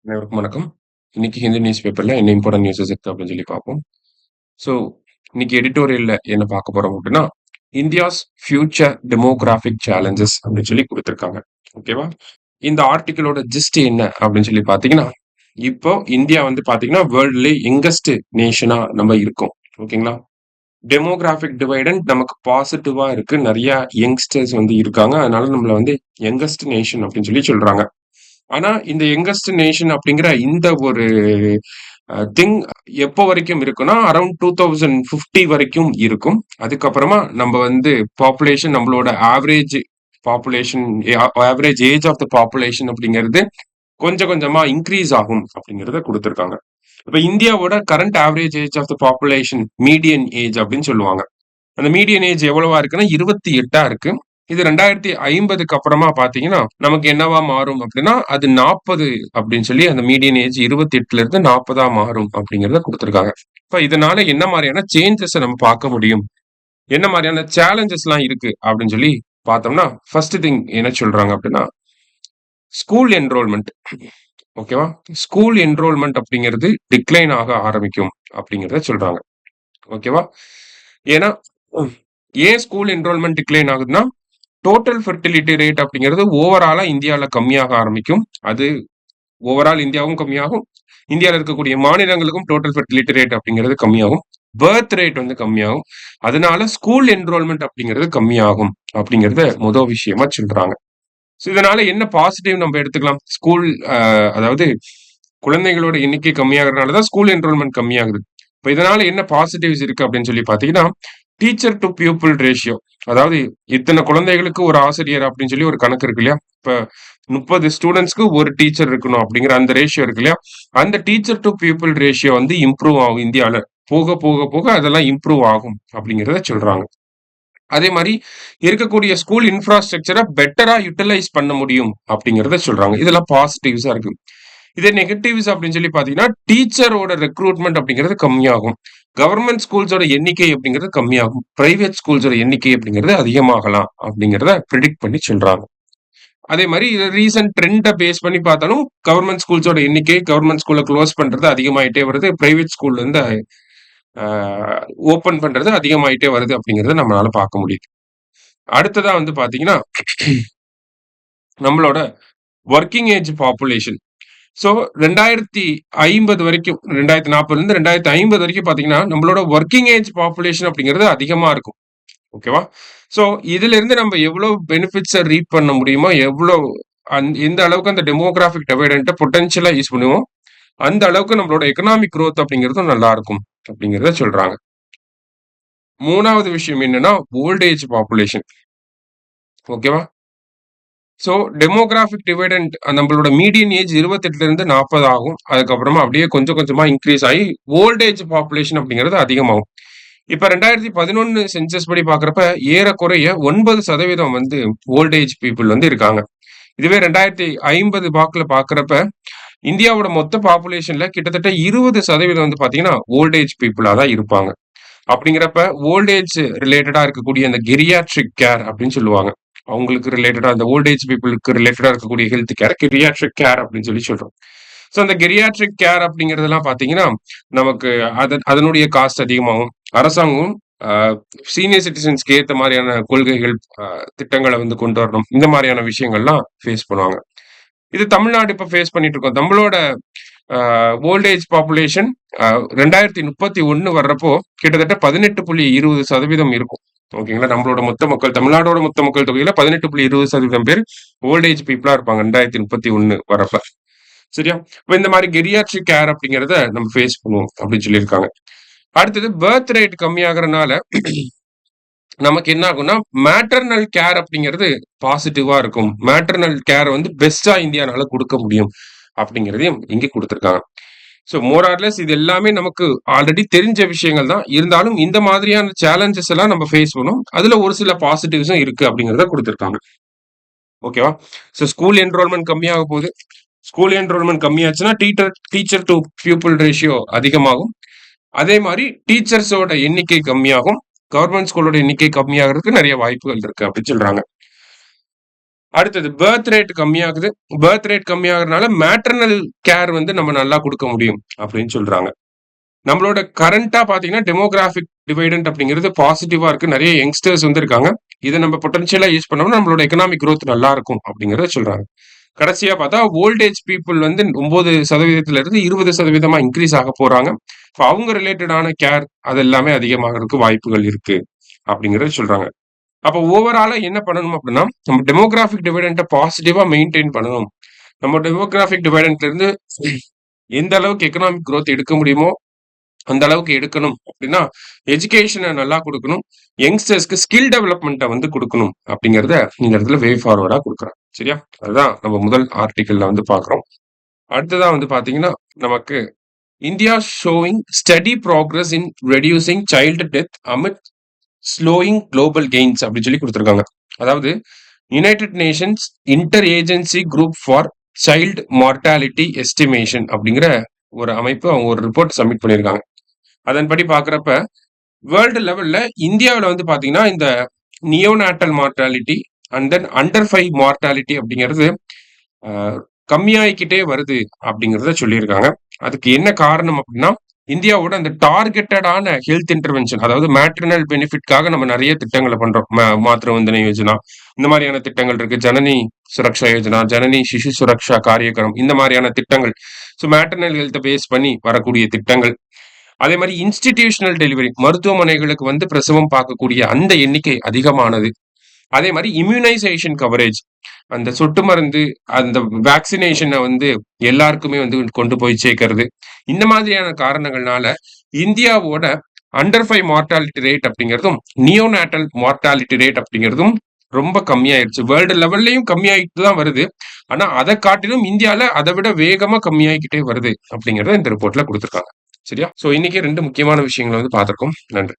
அனைவருக்கும் வணக்கம். இன்னைக்கு ஹிந்து நியூஸ் பேப்பர்ல என்ன இம்பார்ட்டன்ட் நியூஸஸ் இருக்கு அப்படின்னு சொல்லி பார்ப்போம். ஸோ இன்னைக்கு எடிட்டோரியல்ல என்ன பார்க்க போறோம் அப்படின்னா, இந்தியாஸ் ஃபியூச்சர் டெமோகிராபிக் சேலஞ்சஸ் அப்படின்னு சொல்லி குடுத்திருக்காங்க. ஓகேவா? இந்த ஆர்டிக்கிளோட ஜிஸ்ட் என்ன அப்படின்னு சொல்லி பார்த்தீங்கன்னா, இப்போ இந்தியா வந்து பார்த்தீங்கன்னா, வேர்ல்ட்லயே யங்கஸ்ட் நேஷனா நம்ம இருக்கோம். ஓகேங்களா? டெமோகிராபிக் டிவைடண்ட் நமக்கு பாசிட்டிவா இருக்கு. நெறைய யங்ஸ்டர்ஸ் வந்து இருக்காங்க. அதனால நம்மள வந்து யங்கஸ்ட் நேஷன் அப்படின்னு சொல்லி சொல்றாங்க. ஆனா, இந்த யங்கஸ்ட் நேஷன் அப்படிங்கிற இந்த ஒரு திங் எப்போ வரைக்கும் இருக்குன்னா, அரவுண்ட் 2050 வரைக்கும் இருக்கும். அதுக்கப்புறமா நம்ம வந்து பாப்புலேஷன் நம்மளோட average population average age of the population அப்படிங்கிறது கொஞ்சம் கொஞ்சமா இன்கிரீஸ் ஆகும் அப்படிங்கிறத குடுத்திருக்காங்க. இப்ப இந்தியாவோட current average age of the population median age அப்படின்னு சொல்லுவாங்க. அந்த மீடியன் ஏஜ் எவ்வளவா இருக்குன்னா 28 இருக்கு. இது 2050க்கு அப்புறமா பார்த்தீங்கன்னா, நமக்கு என்னவா மாறும் அப்படின்னா, அது 40 அப்படின்னு சொல்லி அந்த மீடியன் ஏஜ் 28ல இருந்து 40ஆ மாறும் அப்படிங்கிறத குடுத்திருக்காங்க. இப்ப இதனால என்ன மாரியான சேஞ்சஸ நம்ம பார்க்க முடியும்? என்ன மாரியான சேலஞ்சஸ்லாம் இருக்கு அப்படின்னு சொல்லி பார்த்தோம்னா, ஃபர்ஸ்ட் திங் என்ன சொல்றாங்க அப்படின்னா, ஸ்கூல் என்ரோல்மென்ட். ஓகேவா? ஸ்கூல் என்ரோல்மென்ட் அப்படிங்கிறது டிக்ளைன் ஆக ஆரம்பிக்கும் அப்படிங்கிறத சொல்றாங்க. ஓகேவா? ஏன்னா, ம், ஏன் ஸ்கூல் என்ரோல்மென்ட் டிக்ளைன் ஆகுதுன்னா, டோட்டல் ஃபெர்டிலிட்டி ரேட் அப்படிங்கிறது ஓவராலா இந்தியால கம்மியாக ஆரம்பிக்கும். அது ஓவரால் இந்தியாவும் கம்மியாகும். இந்தியால இருக்கக்கூடிய மாநிலங்களுக்கும் டோட்டல் ஃபெர்டிலிட்டி ரேட் அப்படிங்கிறது கம்மியாகும். பர்த் ரேட் வந்து கம்மியாகும். அதனால ஸ்கூல் என்ரோல்மென்ட் அப்படிங்கிறது கம்மியாகும் அப்படிங்கிறத விஷயமா சொல்றாங்க. ஸோ இதனால என்ன பாசிட்டிவ் நம்ம எடுத்துக்கலாம்? ஸ்கூல் அதாவது குழந்தைகளோட எண்ணிக்கை கம்மியாகுறதுனால தான் ஸ்கூல் என்ரோல்மென்ட் கம்மியாகுது. இப்ப இதனால என்ன பாசிட்டிவ்ஸ் இருக்கு அப்படின்னு சொல்லி பார்த்தீங்கன்னா, டீச்சர் டூ பியூப்பிள் ரேஷியோ. அதாவது இத்தனை குழந்தைகளுக்கு ஒரு ஆசிரியர் அப்படின்னு சொல்லி ஒரு கணக்கு இருக்கு இல்லையா? இப்ப 30 ஸ்டூடண்ட்ஸ்க்கு ஒரு டீச்சர் இருக்கணும் அப்படிங்கிற அந்த ரேஷியோ இருக்கு இல்லையா? அந்த டீச்சர் டூ பியூப்பிள் ரேஷியோ வந்து இம்ப்ரூவ் ஆகும் இந்தியால. போக போக போக அதெல்லாம் இம்ப்ரூவ் ஆகும் அப்படிங்கிறத சொல்றாங்க. அதே மாரி இருக்கக்கூடிய ஸ்கூல் இன்ஃப்ராஸ்ட்ரக்சர பெட்டரா யுட்டிலைஸ் பண்ண முடியும் அப்படிங்கிறத சொல்றாங்க. இதெல்லாம் பாசிட்டிவ்ஸா இருக்கு. இதே நெகட்டிவ்ஸ் அப்படின்னு சொல்லி பார்த்தீங்கன்னா, டீச்சரோட ரெக்ரூட்மென்ட் அப்படிங்கிறது கம்மியாகும். கவர்ன்மென்ட் ஸ்கூல்ஸோட எண்ணிக்கை அப்படிங்கிறது கம்மியாகும். பிரைவேட் ஸ்கூல்ஸோட எண்ணிக்கை அப்படிங்கிறது அதிகமாகலாம் அப்படிங்கிறத பிரெடிக்ட் பண்ணி சொல்றாங்க. அதே மாரி இத ரீசென்ட் ட்ரெண்ட பேஸ் பண்ணி பார்த்தாலும், கவர்ன்மென்ட் ஸ்கூல்ஸோட எண்ணிக்கை, கவர்ன்மென்ட் ஸ்கூல குளோஸ் பண்றது அதிகமாயிட்டே வருது. பிரைவேட் ஸ்கூல்ல இருந்து அ ஓப்பன் பண்றது அதிகமாயிட்டே வருது அப்படிங்கிறத நம்மளால பார்க்க முடியுது. அடுத்ததா வந்து பார்த்தீங்கன்னா, நம்மளோட வொர்க்கிங் ஏஜ் பாப்புலேஷன். ஸோ 2050 வரைக்கும் 2040லேருந்து 2050 வரைக்கும் பார்த்தீங்கன்னா, நம்மளோட வொர்க்கிங் ஏஜ் பாப்புலேஷன் அப்படிங்கிறது அதிகமா இருக்கும். ஓகேவா? ஸோ இதிலிருந்து நம்ம எவ்வளோ பெனிஃபிட்ஸ ரீப் பண்ண முடியுமோ, எவ்வளோ எந்த அளவுக்கு அந்த டெமோகிராபிக் டிவைடண்ட்ட பொட்டன்ஷியலா யூஸ் பண்ணுவோம், அந்த அளவுக்கு நம்மளோட எக்கனாமிக் குரோத் அப்படிங்கிறதும் நல்லா இருக்கும் அப்படிங்கிறத சொல்றாங்க. 3வது விஷயம் என்னன்னா, ஓல்ட் ஏஜ் பாப்புலேஷன். ஓகேவா? ஸோ டெமோகிராபிக் டிவைடண்ட் நம்மளோட மீடியன் ஏஜ் 28லிருந்து 40 ஆகும். அதுக்கப்புறமா அப்படியே கொஞ்சம் கொஞ்சமா இன்கிரீஸ் ஆகி ஓல்ட் ஏஜ் பாப்புலேஷன் அப்படிங்கிறது அதிகமாகும். இப்ப 2011 சென்சஸ் படி பார்க்கிறப்ப ஏறக்குறைய 9% வந்து ஓல்ட் ஏஜ் பீப்பிள் வந்து இருக்காங்க. இதுவே 2050 வாக்குல பார்க்கிறப்ப இந்தியாவோட மொத்த பாப்புலேஷன்ல கிட்டத்தட்ட 20% வந்து பார்த்தீங்கன்னா ஓல்ட் ஏஜ் பீப்பிளா தான் இருப்பாங்க. அப்படிங்கிறப்ப ஓல்ட் ஏஜ் ரிலேட்டடா இருக்கக்கூடிய அந்த கெரியாட்ரிக் கேர் அப்படின்னு சொல்லுவாங்க. அவங்களுக்கு ரிலேட்டடா அந்த ஓல்ட் ஏஜ் பீப்புளுக்கு ரிலேட்டடா இருக்கக்கூடிய ஹெல்த் கேர் கெரியாட்ரிக் கேர் அப்படின்னு சொல்லி சொல்றோம். ஸோ அந்த கெரியாட்ரிக் கேர் அப்படிங்கிறதெல்லாம் பார்த்தீங்கன்னா, நமக்கு அதனுடைய காஸ்ட் அதிகமாகும். அரசாங்கம் அ சீனியர் சிட்டிசன்ஸ்க்கு ஏத்த மாரியான கொள்கைகள், திட்டங்கள வந்து கொண்டு வரணும். இந்த மாரியான விஷயங்கள்லாம் ஃபேஸ் பண்ணுவாங்க. இது தமிழ்நாடு இப்ப ஃபேஸ் பண்ணிட்டு இருக்கோம். நம்மளோட ஓல்ட் ஏஜ் பாப்புலேஷன் 2031 வர்றப்போ கிட்டத்தட்ட 18.20% இருக்கும். ஓகேங்களா? நம்மளோட மொத்த மக்கள் தமிழ்நாடோட மொத்த மக்கள் தொகையில 18.20% பேர் ஓல்ட் ஏஜ் பீப்பிளா இருப்பாங்க 2031 வரப்ப. சரியா? இப்ப இந்த மாரி கெரியாட்ரிக் கேர் அப்படிங்கிறத நம்ம ஃபேஸ் பண்ணுவோம் அப்படின்னு சொல்லியிருக்காங்க. அடுத்தது பர்த் ரேட் கம்மியாகறனால நமக்கு என்ன ஆகும்னா, மேட்டர்னல் கேர் அப்படிங்கிறது பாசிட்டிவா இருக்கும். மேட்டர்னல் கேர் வந்து பெஸ்ட்டா இந்தியானால குடுக்க முடியும். அப்படிங்கிறதையும் இங்க குடுத்திருக்காங்க. ஸோ மோர் ஆர் லெஸ் இது எல்லாமே நமக்கு ஆல்ரெடி தெரிஞ்ச விஷயங்கள் தான். இருந்தாலும் இந்த மாதிரியான சேலஞ்சஸ் எல்லாம் நம்ம ஃபேஸ் பண்ணுவோம். அதுல ஒரு சில பாசிட்டிவ்ஸும் இருக்கு அப்படிங்கிறத குடுத்திருக்காங்க. ஓகேவா? ஸோ ஸ்கூல் என்ரோல்மென்ட் கம்மியாக போகுது. ஸ்கூல் என்ரோல்மென்ட் கம்மியாச்சுன்னா, டீச்சர் டூ பியூப்பிள் ரேஷியோ அதிகமாகும். அதே மாரி டீச்சர்ஸோட எண்ணிக்கை கம்மியாகும். கவர்ன்மென்ட் ஸ்கூலோட எண்ணிக்கை கம்மியாகறதுக்கு நெறைய வாய்ப்புகள் இருக்கு அப்படின்னு சொல்றாங்க. அடுத்தது பர்த் ரேட் கம்மியாகுது. பர்த் ரேட் கம்மியாகுறதுனால மேட்டர்னல் கேர் வந்து நம்ம நல்லா குடுக்க முடியும் அப்படின்னு சொல்றாங்க. நம்மளோட கரண்ட்டா பார்த்தீங்கன்னா, டெமோகிராபிக் டிவைடண்ட் அப்படிங்கிறது பாசிட்டிவா இருக்கு. நெறைய யங்ஸ்டர்ஸ் வந்து இருக்காங்க. இத நம்ம பொட்டன்ஷியலா யூஸ் பண்ணோம்னா, நம்மளோட எக்கனாமிக் குரோத் நல்லா இருக்கும் அப்படிங்கிறத சொல்றாங்க. கடைசியா பார்த்தா, ஓல்ட் ஏஜ் பீப்பிள் வந்து 9% இருந்து 20% இன்கிரீஸ் ஆக போறாங்க. இப்ப அவங்க ரிலேட்டடான கேர் அது எல்லாமே அதிகமாகறதுக்கு வாய்ப்புகள் இருக்கு அப்படிங்கிறத சொல்றாங்க. அப்ப ஓவராலா என்ன பண்ணணும் அப்படின்னா, நம்ம டெமோகிராபிக் டிவைடண்ட்ட பாசிட்டிவா மெயின்டெயின் பண்ணணும். நம்ம டெமோகிராபிக் டிவைடண்ட்ல இருந்து எந்த அளவுக்கு எக்கனாமிக் குரோத் எடுக்க முடியுமோ, அந்த அளவுக்கு எடுக்கணும் அப்படின்னா, எஜுகேஷன நல்லா குடுக்கணும். யங்ஸ்டர்ஸ்க்கு ஸ்கில் டெவலப்மென்ட்ட வந்து குடுக்கணும் அப்படிங்கிறத இந்த இடத்துல வே ஃபார்வர்டா குடுக்குறாங்க. சரியா? அதுதான் நம்ம முதல் ஆர்டிக்கிள்ல வந்து பார்க்கிறோம். அடுத்ததா வந்து பார்த்தீங்கன்னா, நமக்கு India showing steady progress in reducing child death amid slowing global gains அப்படின்னு சொல்லி குடுத்திருக்காங்க. அதாவது United Nations inter agency group for child mortality estimation அப்படிங்கிற ஒரு அமைப்பு அவங்க ஒரு ரிப்போர்ட் சப்மிட் பண்ணியிருக்காங்க. அதன்படி பார்க்கிறப்ப வேர்ல்டு லெவல்ல இந்தியாவுல வந்து பாத்தீங்கன்னா இந்த neonatal mortality and then under 5 mortality அப்படிங்கிறது அஹ், கம்மியாயிக்கிட்டே வருது அப்படிங்கிறத சொல்லியிருக்காங்க. அதுக்கு என்ன காரணம் அப்படின்னா இந்தியாவோட அந்த டார்கெட்டடான ஹெல்த் இன்டர்வென்ஷன், அதாவது மேட்ரினல் பெனிஃபிட்காக நம்ம நிறைய திட்டங்களை பண்றோம். மாத்திரை வந்தன யோஜனா, இந்த மாதிரியான திட்டங்கள் இருக்கு. ஜனனி சுரக்ஷா யோஜனா, ஜனனி சிசு சுரக்ஷா காரியக்கிரம், இந்த மாதிரியான திட்டங்கள். ஸோ மேட்டர்னல் ஹெல்த்தை பேஸ் பண்ணி வரக்கூடிய திட்டங்கள். அதே மாதிரி இன்ஸ்டிடியூஷனல் டெலிவரி, மருத்துவமனைகளுக்கு வந்து பிரசவம் பார்க்கக்கூடிய அந்த எண்ணிக்கை அதிகமானது. அதே மாதிரி இம்யூனைசேஷன் கவரேஜ், அந்த சொட்டு மருந்து, அந்த வேக்சினேஷனை வந்து எல்லாருக்குமே வந்து கொண்டு போய் சேர்க்கறது. இந்த மாதிரியான காரணங்கள்னால இந்தியாவோட அண்டர் 5 மார்டாலிட்டி ரேட் அப்படிங்கிறதும் நியோநாட்டல் மார்டாலிட்டி ரேட் அப்படிங்கிறதும் ரொம்ப கம்மியாயிருச்சு. வேர்ல்டு லெவல்லையும் கம்மியாயிட்டு தான் வருது. ஆனா அதை காட்டிலும் இந்தியால அதை விட வேகமா கம்மியாகிக்கிட்டே வருது அப்படிங்கறத இந்த ரிப்போர்ட்ல கொடுத்திருக்காங்க. சரியா? சோ இன்னைக்கு 2 முக்கியமான விஷயங்களை வந்து பார்த்திருக்கோம். நன்றி.